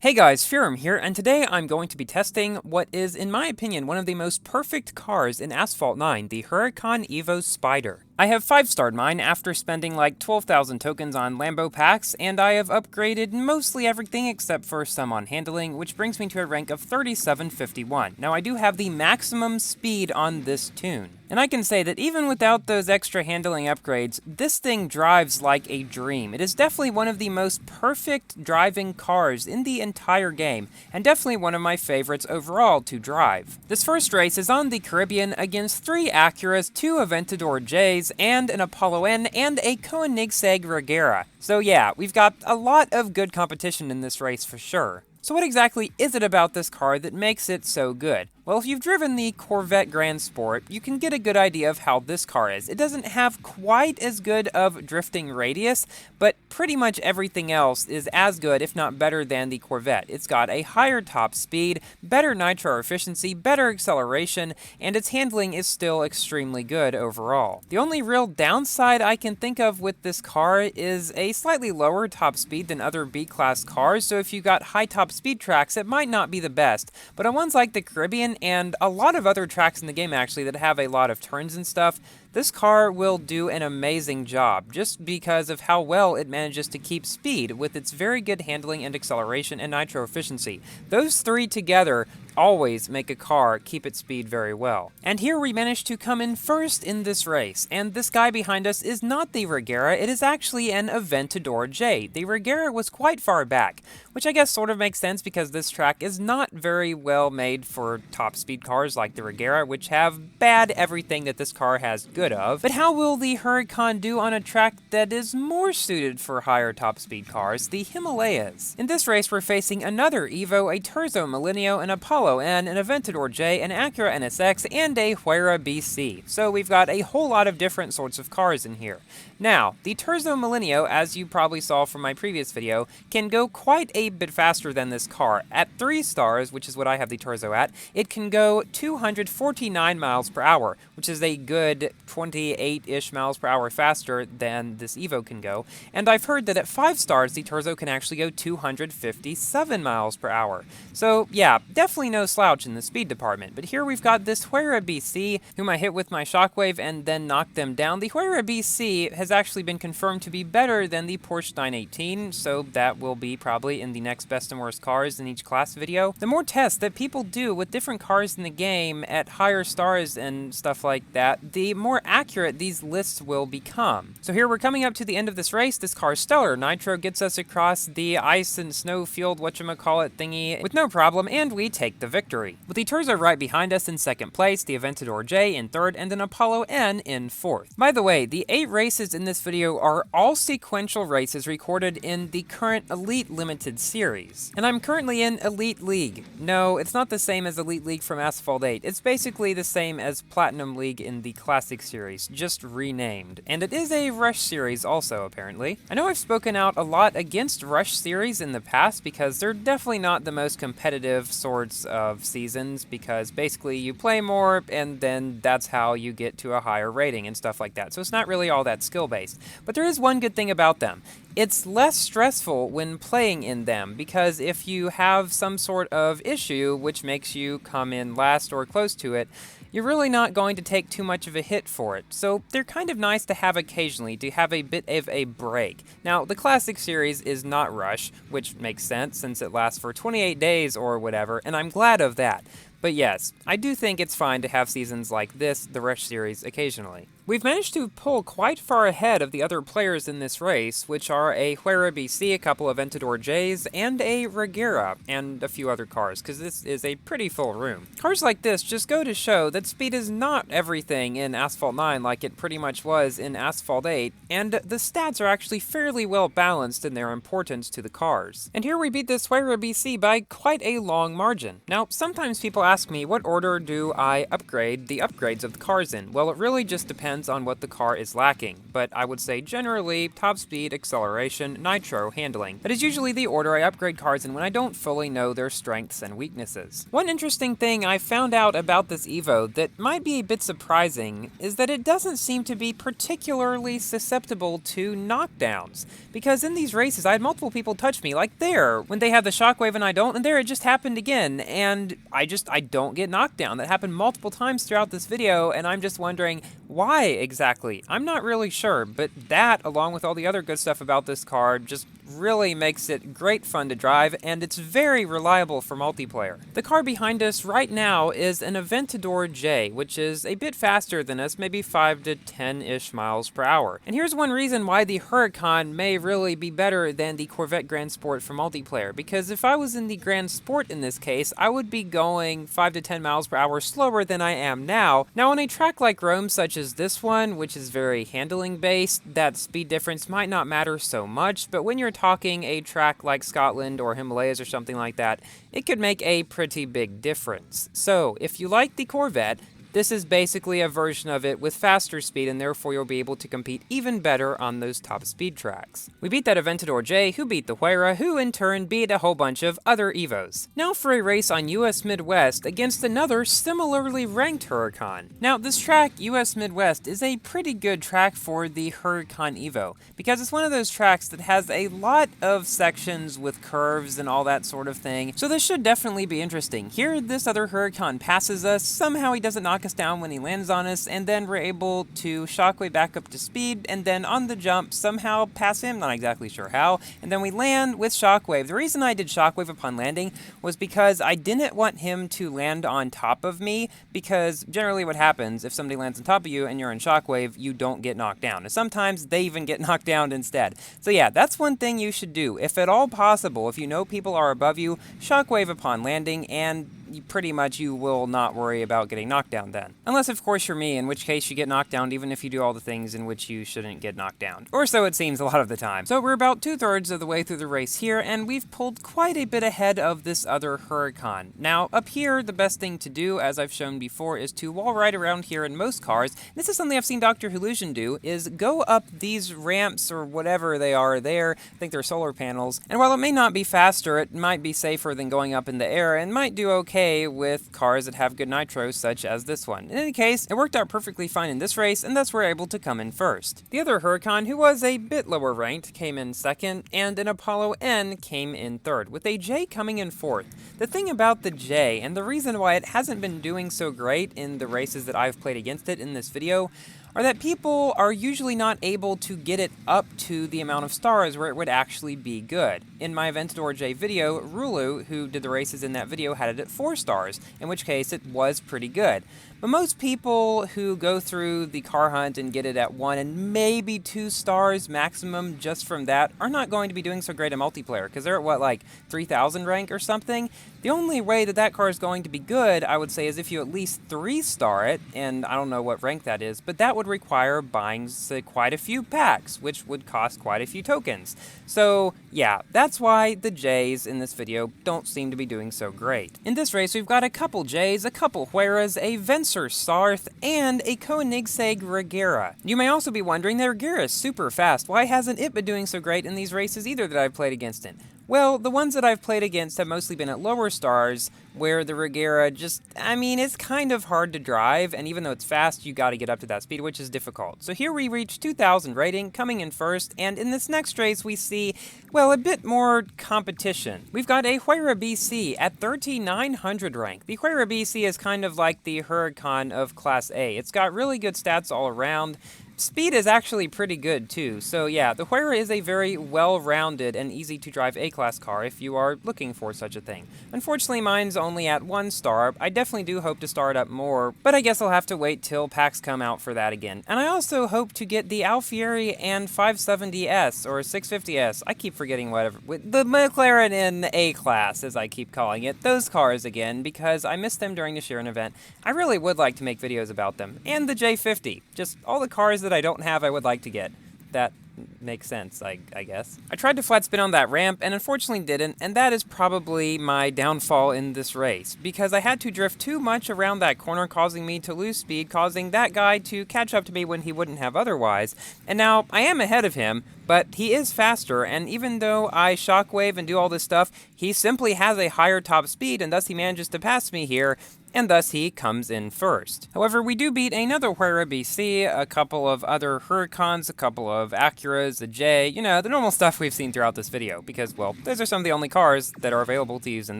Hey guys, Firum here, and today I'm going to be testing what is, in my opinion, one of the most perfect cars in Asphalt 9, the Huracan Evo Spyder. I have 5-starred mine after spending like 12,000 tokens on Lambo packs, and I have upgraded mostly everything except for some on handling, which brings me to a rank of 3751. Now I do have the maximum speed on this tune. And I can say that even without those extra handling upgrades, this thing drives like a dream. It is definitely one of the most perfect driving cars in the entire game, and definitely one of my favorites overall to drive. This first race is on the Caribbean against 3 Acuras, 2 Aventador Js, and an Apollo N, and a Koenigsegg Regera. So yeah, we've got a lot of good competition in this race for sure. So what exactly is it about this car that makes it so good? Well, if you've driven the Corvette Grand Sport, you can get a good idea of how this car is. It doesn't have quite as good of drifting radius, but pretty much everything else is as good, if not better, than the Corvette. It's got a higher top speed, better nitro efficiency, better acceleration, and its handling is still extremely good overall. The only real downside I can think of with this car is a slightly lower top speed than other B-Class cars, so if you got high top speed tracks, it might not be the best, but on ones like the Caribbean and a lot of other tracks in the game actually that have a lot of turns and stuff, this car will do an amazing job, just because of how well it manages to keep speed with its very good handling and acceleration and nitro efficiency. Those three together always make a car keep its speed very well. And here we managed to come in first in this race, and this guy behind us is not the Regera, it is actually an Aventador J. The Regera was quite far back, which I guess sort of makes sense because this track is not very well made for top speed cars like the Regera, which have bad everything that this car has good of. But how will the Huracan do on a track that is more suited for higher top speed cars, the Himalayas? In this race we're facing another Evo, a Terzo Millennio, an Apollo N, an Aventador J, an Acura NSX, and a Huayra BC. So we've got a whole lot of different sorts of cars in here. Now, the Terzo Millennio, as you probably saw from my previous video, can go quite a bit faster than this car. At 3 stars, which is what I have the Terzo at, it can go 249 miles per hour, which is a good 28-ish miles per hour faster than this Evo can go. And I've heard that at 5 stars, the Terzo can actually go 257 miles per hour. So yeah, definitely no slouch in the speed department. But here we've got this Huayra BC, whom I hit with my shockwave and then knocked them down. The Huayra BC has actually been confirmed to be better than the Porsche 918, so that will be probably in the next best and worst cars in each class video. The more tests that people do with different cars in the game at higher stars and stuff like that, the more accurate these lists will become. So here we're coming up to the end of this race. This car's stellar. Nitro gets us across the ice and snow field whatchamacallit thingy with no problem, and we take the victory. With the Terzo right behind us in second place, the Aventador J in third, and an Apollo N in fourth. By the way, the 8 races in this video are all sequential races recorded in the current Elite Limited series. And I'm currently in Elite League. No, it's not the same as Elite League from Asphalt 8. It's basically the same as Platinum League in the Classic series, just renamed. And it is a Rush series also, apparently. I know I've spoken out a lot against Rush series in the past because they're definitely not the most competitive sorts of seasons, because basically you play more and then that's how you get to a higher rating and stuff like that. So it's not really all that skill-based. But there is one good thing about them. It's less stressful when playing in them, because if you have some sort of issue which makes you come in last or close to it, you're really not going to take too much of a hit for it. So they're kind of nice to have occasionally, to have a bit of a break. Now, the Classic series is not Rush, which makes sense since it lasts for 28 days or whatever, and I'm glad of that. But yes, I do think it's fine to have seasons like this, the Rush series, occasionally. We've managed to pull quite far ahead of the other players in this race, which are a Huayra BC, a couple of Aventador Js, and a Regera, and a few other cars, because this is a pretty full room. Cars like this just go to show that speed is not everything in Asphalt 9 like it pretty much was in Asphalt 8, and the stats are actually fairly well balanced in their importance to the cars. And here we beat this Huayra BC by quite a long margin. Now, sometimes people ask me, what order do I upgrade the upgrades of the cars in? Well, it really just depends depends on what the car is lacking, but I would say generally top speed, acceleration, nitro, handling. That is usually the order I upgrade cars in when I don't fully know their strengths and weaknesses. One interesting thing I found out about this Evo that might be a bit surprising is that it doesn't seem to be particularly susceptible to knockdowns, because in these races I had multiple people touch me, like there, when they have the shockwave and I don't, and there it just happened again, and I don't get knocked down. That happened multiple times throughout this video, and I'm just wondering why exactly. I'm not really sure, but that, along with all the other good stuff about this car, just really makes it great fun to drive, and it's very reliable for multiplayer. The car behind us right now is an Aventador J, which is a bit faster than us, maybe 5 to 10-ish miles per hour. And here's one reason why the Huracan may really be better than the Corvette Grand Sport for multiplayer, because if I was in the Grand Sport in this case, I would be going 5 to 10 miles per hour slower than I am now. Now on a track like Rome, such as this one, which is very handling based, that speed difference might not matter so much, but when you're talking a track like Scotland or Himalayas or something like that, it could make a pretty big difference. So if you like the Corvette, this is basically a version of it with faster speed, and therefore you'll be able to compete even better on those top speed tracks. We beat that Aventador J, who beat the Huayra, who in turn beat a whole bunch of other Evos. Now for a race on US Midwest against another similarly ranked Huracan. Now this track, US Midwest, is a pretty good track for the Huracan Evo, because it's one of those tracks that has a lot of sections with curves and all that sort of thing, so this should definitely be interesting. Here, this other Huracan passes us, somehow he doesn't knock us down when he lands on us, and then we're able to shockwave back up to speed, and then on the jump somehow pass him, not exactly sure how, and then we land with shockwave. The reason I did shockwave upon landing was because I didn't want him to land on top of me, because generally what happens if somebody lands on top of you and you're in shockwave, you don't get knocked down, and sometimes they even get knocked down instead. So yeah, that's one thing you should do. If at all possible, if you know people are above you, shockwave upon landing, and you will not worry about getting knocked down then. Unless, of course, you're me, in which case you get knocked down even if you do all the things in which you shouldn't get knocked down. Or so it seems a lot of the time. So we're about 2/3 of the way through the race here, and we've pulled quite a bit ahead of this other Huracan. Now, up here, the best thing to do, as I've shown before, is to wall ride around here in most cars. This is something I've seen Dr. Hulusian do, is go up these ramps or whatever they are there. I think they're solar panels. And while it may not be faster, it might be safer than going up in the air, and might do okay with cars that have good nitro, such as this one. In any case, it worked out perfectly fine in this race, and thus we're able to come in first. The other Huracan, who was a bit lower ranked, came in second, and an Apollo N came in third, with a J coming in fourth. The thing about the J, and the reason why it hasn't been doing so great in the races that I've played against it in this video, are that people are usually not able to get it up to the amount of stars where it would actually be good. In my Aventador J video, Rulu, who did the races in that video, had it at 4 stars, in which case it was pretty good. But most people who go through the car hunt and get it at 1 and maybe 2 stars maximum just from that are not going to be doing so great in multiplayer, because they're at what, like 3,000 rank or something? The only way that that car is going to be good, I would say, is if you at least 3-star it, and I don't know what rank that is, but that would require buying quite a few packs, which would cost quite a few tokens. So yeah, that's why the J's in this video don't seem to be doing so great. In this race, we've got a couple J's, a couple Huayras, a Vencer Sarth, and a Koenigsegg Regera. You may also be wondering, the Regera is super fast. Why hasn't it been doing so great in these races either that I've played against it? Well, the ones that I've played against have mostly been at lower stars, where the Regera it's kind of hard to drive, and even though it's fast, you gotta get up to that speed, which is difficult. So here we reach 2,000 rating, coming in first, and in this next race we see, well, a bit more competition. We've got a Huayra BC at 3,900 rank. The Huayra BC is kind of like the Huracan of Class A. It's got really good stats all around. Speed is actually pretty good too, so yeah, the Huayra is a very well-rounded and easy-to-drive A-class car if you are looking for such a thing. Unfortunately, mine's only at 1 star. I definitely do hope to star it up more, but I guess I'll have to wait till packs come out for that again. And I also hope to get the Alfieri and 570S, or 650S, I keep forgetting whatever, the McLaren in A-class, as I keep calling it, those cars again, because I missed them during the Sheeran event. I really would like to make videos about them. And the J50, just all the cars that I don't have I would like to get. that makes sense, I guess. I tried to flat spin on that ramp and unfortunately didn't, and that is probably my downfall in this race, because I had to drift too much around that corner, causing me to lose speed, causing that guy to catch up to me when he wouldn't have otherwise. And now I am ahead of him, but he is faster, and even though I shockwave and do all this stuff, he simply has a higher top speed, and thus he manages to pass me here, and thus he comes in first. However, we do beat another Huayra BC, a couple of other Huracans, a couple of Acuras, a J, you know, the normal stuff we've seen throughout this video, because, well, those are some of the only cars that are available to use in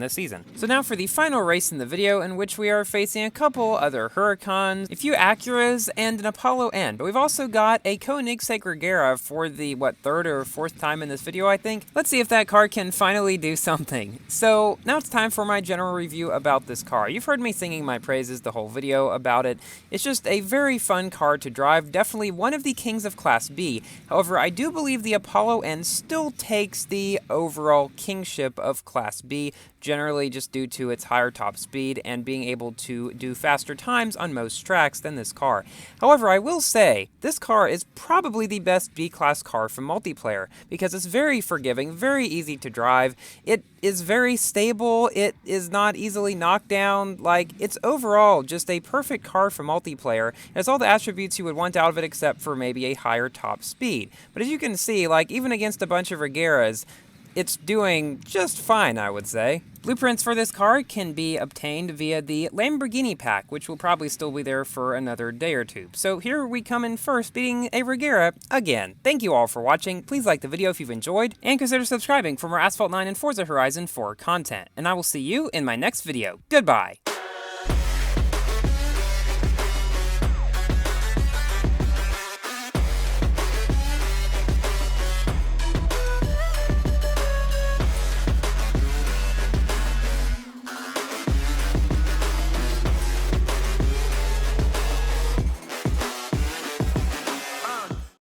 this season. So now for the final race in the video, in which we are facing a couple other Huracans, a few Acuras, and an Apollo N, but we've also got a Koenigsegg Regera for the, third or fourth time in this video, I think. Let's see if that car can finally do something. So now it's time for my general review about this car. You've heard me singing my praises the whole video about it. It's just a very fun car to drive, definitely one of the kings of Class B. However, I do believe the Apollo N still takes the overall kingship of Class B, generally just due to its higher top speed and being able to do faster times on most tracks than this car. However, I will say, this car is probably the best B-Class car for multiplayer, because it's very forgiving, very easy to drive, it is very stable, it is not easily knocked down, it's overall just a perfect car for multiplayer. It has all the attributes you would want out of it except for maybe a higher top speed. But as you can see, even against a bunch of Regeras, it's doing just fine, I would say. Blueprints for this car can be obtained via the Lamborghini pack, which will probably still be there for another day or two. So here we come in first, beating a Regera again. Thank you all for watching. Please like the video if you've enjoyed, and consider subscribing for more Asphalt 9 and Forza Horizon 4 content. And I will see you in my next video. Goodbye!